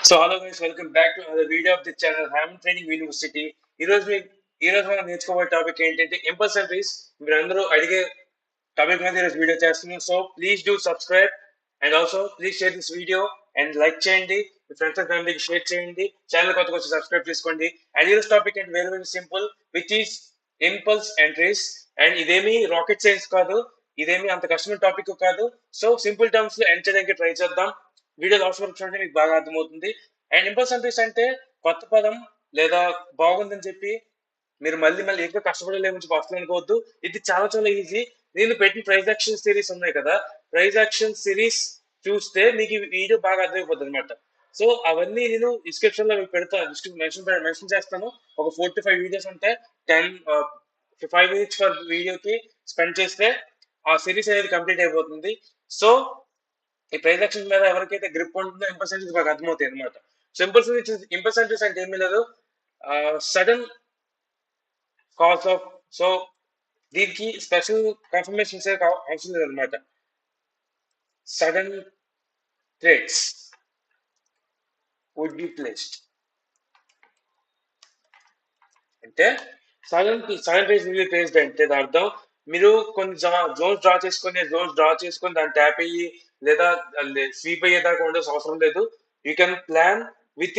So hello guys, welcome back to another video of the channel Hamilton Training University. ఈ రోజు మనం నేర్చుకోబోయే topic ఏంటంటే impulse entries. మీరు అందరూ అడిగే టాపిక్ మీద ఈరోజు వీడియో చేస్తున్నాం. So please do subscribe and also please share this video and like చేయండి, మీ ఫ్రెండ్స్ అండ్ ఫ్యామిలీకి షేర్ చేయండి, ఛానల్ కొత్తగా వచ్చి సబ్స్క్రైబ్ చేసుకోండి. అండ్ ఈరోజు టాపిక్ అంటే very very simple, which is impulse entries. And ఇదేమి రాకెట్ సైన్స్ కాదు, ఇదేమి అంత కష్టమైన టాపిక్ కాదు. సో సింపుల్ టర్మ్స్ లో ఎండ్ చేయడానికి ట్రై చేద్దాం. వీడియో లాస్ట్ వరకు చూడండి, మీకు బాగా అర్థమవుతుంది. అండ్ ఇంపల్స్ ఎంట్రీస్ అంటే కొత్త పదం లేదా బాగుందని చెప్పి మీరు మళ్ళీ మళ్ళీ ఎక్కువ కష్టపడలే నుంచి వస్తుంది అనుకోవద్దు. ఇది చాలా చాలా ఈజీ. నేను పెట్టిన ప్రైజ్ యాక్షన్ సిరీస్ ఉన్నాయి కదా, ప్రైజ్ యాక్షన్ సిరీస్ చూస్తే మీకు ఈ వీడియో బాగా అర్థమైపోతుంది అనమాట. సో అవన్నీ నేను డిస్క్రిప్షన్ లో పెడతాను, మెన్షన్ చేస్తాను. ఒక 4 to 5 వీడియోస్ ఉంటాయి. 5 minutes ఫర్ వీడియోకి స్పెండ్ చేస్తే ఆ సిరీస్ అనేది కంప్లీట్ అయిపోతుంది. సో ఈ ప్రైజ్ యాక్షన్ మీద ఎవరికైతే గ్రిప్ ఉంటుందో ఇంపర్సెంటేజ్ బాగా అర్థమవుతాయి అనమాట. సో ఇంపర్సెంటేజ్ అంటే ఏమీ లేదు, సడన్ కాజ్ ఆఫ్. సో దీనికి స్పెషల్ కన్ఫర్మేషన్స్ అవసరం లేదనమాట. Sudden trades would be placed అంటే sudden trades would be placed అంటే దాని అర్థం మీరు కొన్ని జోన్స్ డ్రా చేసుకొని దాన్ని ట్యాప్ అయ్యి లేదా స్వీప్ అయ్యేదాకా ఉండాల్సిన అవసరం లేదు. You can plan with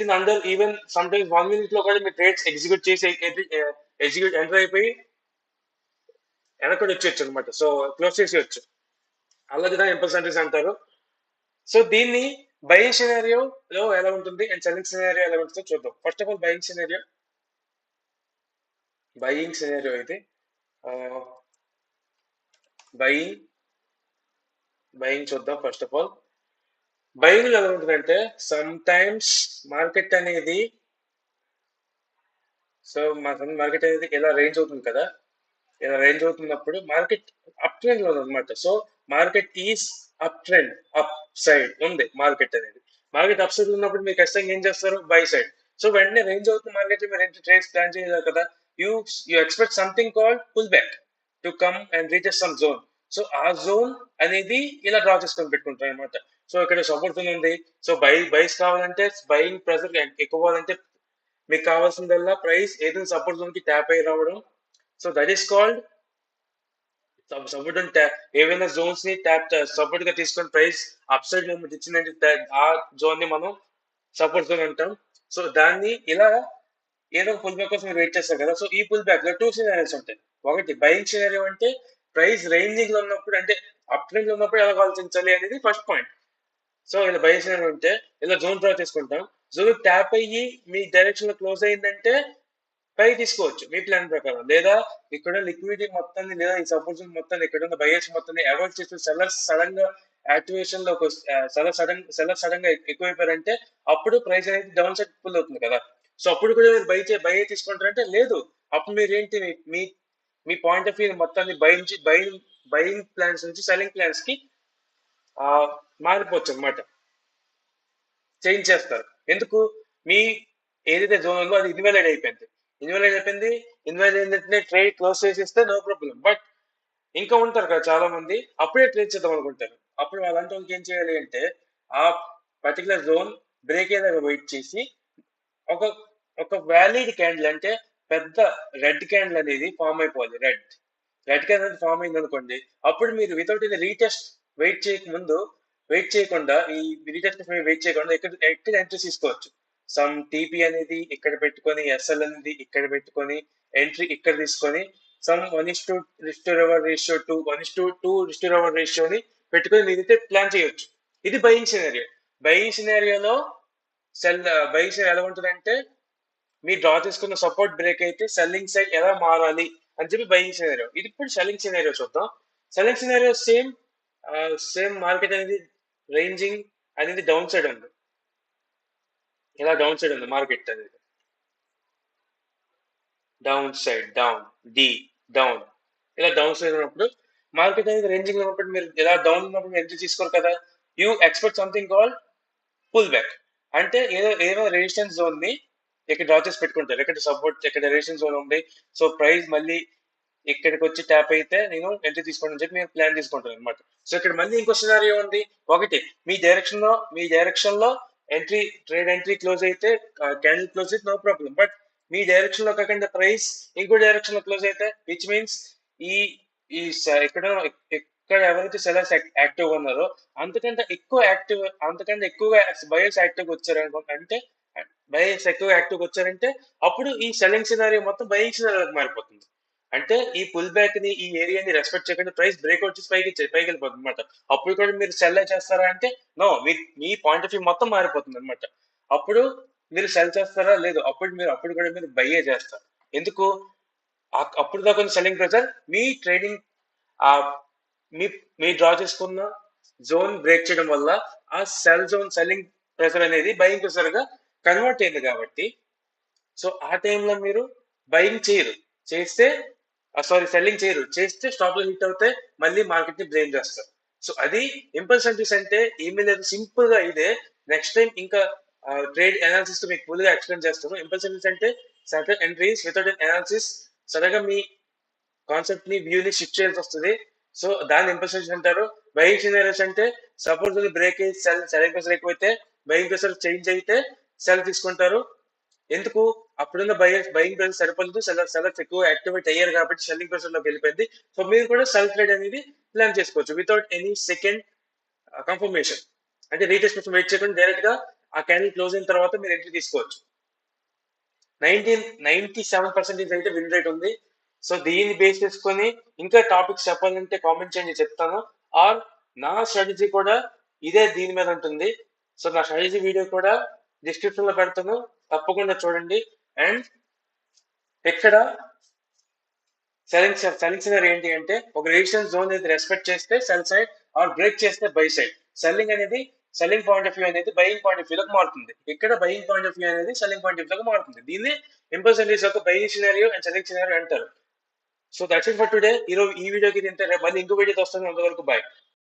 in under even some times 1 minute లో కూడా మీ ట్రేడ్స్ ఎగ్జిక్యూట్ ఎంటర్ అయిపోయి వెనక్కి వచ్చేయచ్చు అనమాట. సో క్లోజ్ చేసేయచ్చు. అలాగే దాన్ని ఇంపల్స్ ఎంట్రీస్ అంటారు. సో దీన్ని బయింగ్ సినారియోలో ఎలా ఉంటుంది అండ్ సెల్లింగ్ సినారియో ఎలా ఉంటుందో చూద్దాం. First of all buying scenario అయితే బయింగ్ చూద్దాం. ఫస్ట్ ఆఫ్ ఆల్ బయింగ్ ఎలా ఉంటుందంటే, సమ్ టైమ్స్ మార్కెట్ అనేది ఇలా రేంజ్ అవుతుంది కదా, ఇలా రేంజ్ అవుతున్నప్పుడు మార్కెట్ అప్ ట్రెండ్ లో అనమాట. So market is up trend, up side ఉంది మార్కెట్ అనేది. మార్కెట్ అప్ సైడ్ ఉన్నప్పుడు మీరు ఖచ్చితంగా ఏం చేస్తారు, బై సైడ్. సో వెంటనే రేంజ్ అవుతున్న మార్కెట్ మీరు ఏంటి ట్రేడ్స్ ప్లాన్ చేయలేదు కదా, you expect something called pull back to come and reaches some zone. So ఆ జోన్ అనేది ఇలా డ్రా చేసుకొని పెట్టుకుంటారు అనమాట. సో ఇక్కడ సపోర్ట్ ఉంది. సో బైస్ కావాలంటే బయింగ్ ప్రెజర్ ఎక్కువ కావాలంటే మీకు కావాల్సిందల్లా ప్రైస్ ఏదైనా సపోర్ట్ జోన్ కి ట్యాప్ అయ్యి రావడం. So that is called support. ఏవైనా జోన్స్ ని సపోర్ట్ గా తీసుకొని ప్రైస్ అప్ సైడ్ మూమెంట్ ఇచ్చిందంటే ఆ జోన్ ని మనం సపోర్ట్ జోన్ అంటాం. సో దాన్ని ఇలా ఏదో పుల్ బ్యాక్ కోసం మీరు వెయిట్ చేస్తారు కదా. సో ఈ పుల్ బ్యాక్ లో 2 సినారియోస్ ఉంటాయి. ఒకటి బయింగ్ సినారియో అంటే ప్రైస్ రేంజింగ్ లో ఉన్నప్పుడు, అంటే అప్ ట్రెండ్ లో ఉన్నప్పుడు ఎలా ఆలోచించాలి అనేది ఫస్ట్ పాయింట్. సో ఇలా బయింగ్ సినారియో ఉంటే ఇలా జోన్ డ్రా చేసుకుంటాం. జోన్ ట్యాప్ అయ్యి మీ డైరెక్షన్ లో క్లోజ్ అయిందంటే పై తీసుకోవచ్చు మీ ప్లాన్ ప్రకారం. లేదా ఇక్కడ లిక్విడిటీ మొత్తాన్ని లేదా ఈ సపోర్ట్ మొత్తాన్ని ఇక్కడ ఉన్న బయర్స్ మొత్తాన్ని అవాయిడ్ చేసి సెల్లర్స్ సడన్ గా యాక్టివేషన్ లో సెల్లర్ సడన్ గా ఎక్కువైపోయారంటే అప్పుడు ప్రైస్ అనేది డౌన్ సైడ్ పుల్ అవుతుంది కదా. సో అప్పుడు కూడా మీరు బై తీసుకుంటారంటే లేదు, అప్పుడు మీరు ఏంటి మీ మీ పాయింట్ ఆఫ్ వ్యూ మొత్తాన్ని బయింగ్ ప్లాన్స్ నుంచి సెల్లింగ్ ప్లాన్స్ కి మారిపోవచ్చు అనమాట, చేంజ్ చేస్తారు. ఎందుకు, మీ ఏదైతే జోన్ ఉందో అది ఇన్వాలిడ్ అయిపోయింది. ఇన్వాలిడ్ ఏంటంటే ట్రేడ్ క్లోజ్ చేసేస్తే నో ప్రాబ్లం. బట్ ఇంకా ఉంటారు కదా చాలా మంది, అప్పుడే ట్రేడ్ చేద్దాం అనుకుంటారు. అప్పుడు వాళ్ళంటే వాళ్ళకి ఏం చేయాలి అంటే ఆ పర్టికులర్ జోన్ బ్రేక్ అయ్యేదాకా వెయిట్ చేసి ఒక ఒక వ్యాలిడ్ క్యాండిల్ అంటే పెద్ద రెడ్ క్యాండిల్ అనేది ఫామ్ అయిపోవాలి. రెడ్ క్యాండిల్ అనేది ఫామ్ అయింది అనుకోండి, అప్పుడు మీరు వితౌట్ ఇది రీటెస్ట్ వెయిట్ చేయకుండా ఎక్కడ ఎంట్రీ తీసుకోవచ్చు. సమ్ టీపీ అనేది ఇక్కడ పెట్టుకొని, ఎస్ఎల్ అనేది ఇక్కడ పెట్టుకొని, ఎంట్రీ ఇక్కడ తీసుకొని, సమ్ 1:2 రేషియో 2 రేషియోని పెట్టుకొని మీరైతే ప్లాన్ చేయొచ్చు. ఇది బయింగ్ సినారియోలో బయింగ్ సినారియో ఎలా ఉంటుందంటే, మీ డ్రా తీసుకున్న సపోర్ట్ బ్రేక్ అయితే సెల్లింగ్ సైడ్ ఎలా మారాలి అని చెప్పి బయింగ్ సినారియో. ఇది ఇప్పుడు సెల్లింగ్ సినారియో చూద్దాం. సెల్లింగ్ సినారియో సేమ్ మార్కెట్ అనేది రేంజింగ్ అనేది డౌన్ సైడ్ ఉంది. ఇలా డౌన్ సైడ్ ఉంది మార్కెట్ అనేది, డౌన్ ఇలా డౌన్ సైడ్ ఉన్నప్పుడు మార్కెట్ అనేది రేంజింగ్ ఉన్నప్పుడు మీరు ఇలా డౌన్ ఉన్నప్పుడు ఎంట్రీ తీసుకోరు కదా. You expect something called pull back అంటే ఏదో రెసిస్టెన్స్ జోన్ ని ఇక్కడ డ్రా చేసి పెట్టుకుంటారు. ఎక్కడ సపోర్ట్, ఎక్కడ రెసిస్టెన్స్ జోన్ ఉంది. సో ప్రైస్ మళ్ళీ ఇక్కడికి వచ్చి ట్యాప్ అయితే నేను ఎంట్రీ తీసుకోండి అని చెప్పి నేను ప్లాన్ తీసుకుంటాను అనమాట. సో ఇక్కడ మళ్ళీ ఇంకో సినారియో ఉంది. ఒకటి మీ డైరెక్షన్ లో ట్రేడ్ ఎంట్రీ క్లోజ్ అయితే క్యాండిల్ క్లోజ్ అయితే నో ప్రాబ్లం. బట్ మీ డైరెక్షన్ లో కాకుండా ప్రైస్ ఇంకో డైరెక్షన్ లో క్లోజ్ అయితే విచ్ మీన్స్ ఈ ఈ ఇక్కడ ఎవరైతే సెలర్స్ యాక్టివ్ ఉన్నారో అంతకంటే ఎక్కువగా బయర్స్ యాక్టివ్ వచ్చారు అంటే బయర్స్ ఎక్కువ యాక్టివ్ వచ్చారంటే అప్పుడు ఈ సెల్లింగ్ సినారియో మొత్తం బయింగ్ సినారియోకి మారిపోతుంది. అంటే ఈ పుల్ బ్యాక్ ని ఈ ఏరియాని రెస్పెక్ట్ చేయకుండా ప్రైస్ బ్రేక్అవుట్ చేసి పైకి వెళ్ళిపోతుంది అనమాట. అప్పుడు కూడా మీరు సెల్ చేస్తారా అంటే నో, మీ పాయింట్ ఆఫ్ వ్యూ మొత్తం మారిపోతుంది అనమాట. అప్పుడు మీరు సెల్ చేస్తారా లేదు, అప్పుడు కూడా మీరు బయ్యే చేస్తారు. ఎందుకు? అప్పుడు దాకా సెల్లింగ్ ప్రెజర్ మీ ట్రేడింగ్ మీ మీ డ్రా చేసుకున్న జోన్ బ్రేక్ చేయడం వల్ల ఆ సెల్లింగ్ ప్రెజర్ అనేది బయింగ్ ప్రెజర్ గా కన్వర్ట్ అయింది కాబట్టి సో ఆ టైంలో మీరు బయింగ్ చేయరు, చేస్తే సెల్లింగ్ చేయరు, చేస్తే స్టాప్ లో హిట్ అవుతే మళ్ళీ మార్కెట్ ని బ్లేమ్ చేస్తారు. సో అది ఇంపల్స్ ఎంట్రీస్ అంటే ఏమీ లేదు, సింపుల్ గా ఇదే. నెక్స్ట్ టైం ఇంకా ట్రేడ్ అనాలిసిస్ తో మీకు ఫుల్ గా ఎక్స్ప్లెయిన్ చేస్తాను. ఇంపల్స్ ఎంట్రీస్ అంటే certain entries without analysis sudden గా మీ కాన్సెప్ట్ ని వ్యూ ని షిఫ్ట్ చేయాల్సి వస్తుంది. సో దాన్ని ఇంపల్స్ ఎంట్రీస్ అంటారు. బయింగ్ సినారియోస్ అంటే సపోజ్ బ్రేక్ అయ్యి సెల్లింగ్ ప్రెషర్ ఎక్కువైతే బయింగ్ ప్రెషర్ చేంజ్ అయితే సెల్ తీసుకుంటారు. ఎందుకు? అప్పుడున్న బయింగ్ ప్రెషర్ సరిపోలేదు, సెలర్స్ ఎక్కువ యాక్టివేట్ అయ్యారు కాబట్టి సెల్లింగ్ ప్రెషర్ లోకి వెళ్ళిపోయింది. సో మీరు కూడా సెల్ ట్రేడ్ అనేది ప్లాన్ చేసుకోవచ్చు వితౌట్ ఎనీ సెకండ్ కన్ఫర్మేషన్. అంటే రీటెస్ట్ కోసం వెయిట్ చేయకుండా డైరెక్ట్ గా ఆ క్యాండిల్ క్లోజ్ అయిన తర్వాత మీరు ఎంట్రీ తీసుకోవచ్చు. 97% అయితే విన్ రేట్ ఉంది. సో దీన్ని బేస్ చేసుకొని ఇంకా టాపిక్స్ చెప్పాలంటే కామెంట్ చేయండి, చెప్తాను. ఆర్ నా స్ట్రాటజీ కూడా ఇదే దీని మీద ఉంటుంది. సో నా స్ట్రాటజీ వీడియో కూడా డిస్క్రిప్షన్ లో పెడతాను, తప్పకుండా చూడండి. అండ్ ఇక్కడ సెల్లింగ్ సినారీ ఏంటి అంటే ఒక రెసిస్టెన్స్ జోన్ అనేది రెస్పెక్ట్ చేస్తే సెల్ సైడ్, ఆర్ బ్రేక్ చేస్తే buy side. Selling point of view అనేది బయింగ్ పాయింట్ ఆఫ్ వ్యూ లోకి మారుతుంది. ఇక్కడ బయింగ్ పాయింట్ ఆఫ్ వ్యూ అనేది సెల్లింగ్ పాయింట్ ఆఫ్ వ్యూ లోకి మారుతుంది. దీన్ని ఇంపల్స్ ఎంట్రీస్ యొక్క buying scenario and selling scenario అంటారు. So that's it for today. ఈ వీడియోకి ఇంతే. మళ్ళీ ఇంకో వీడియోతో వస్తాను. అంతవరకు బాయ్.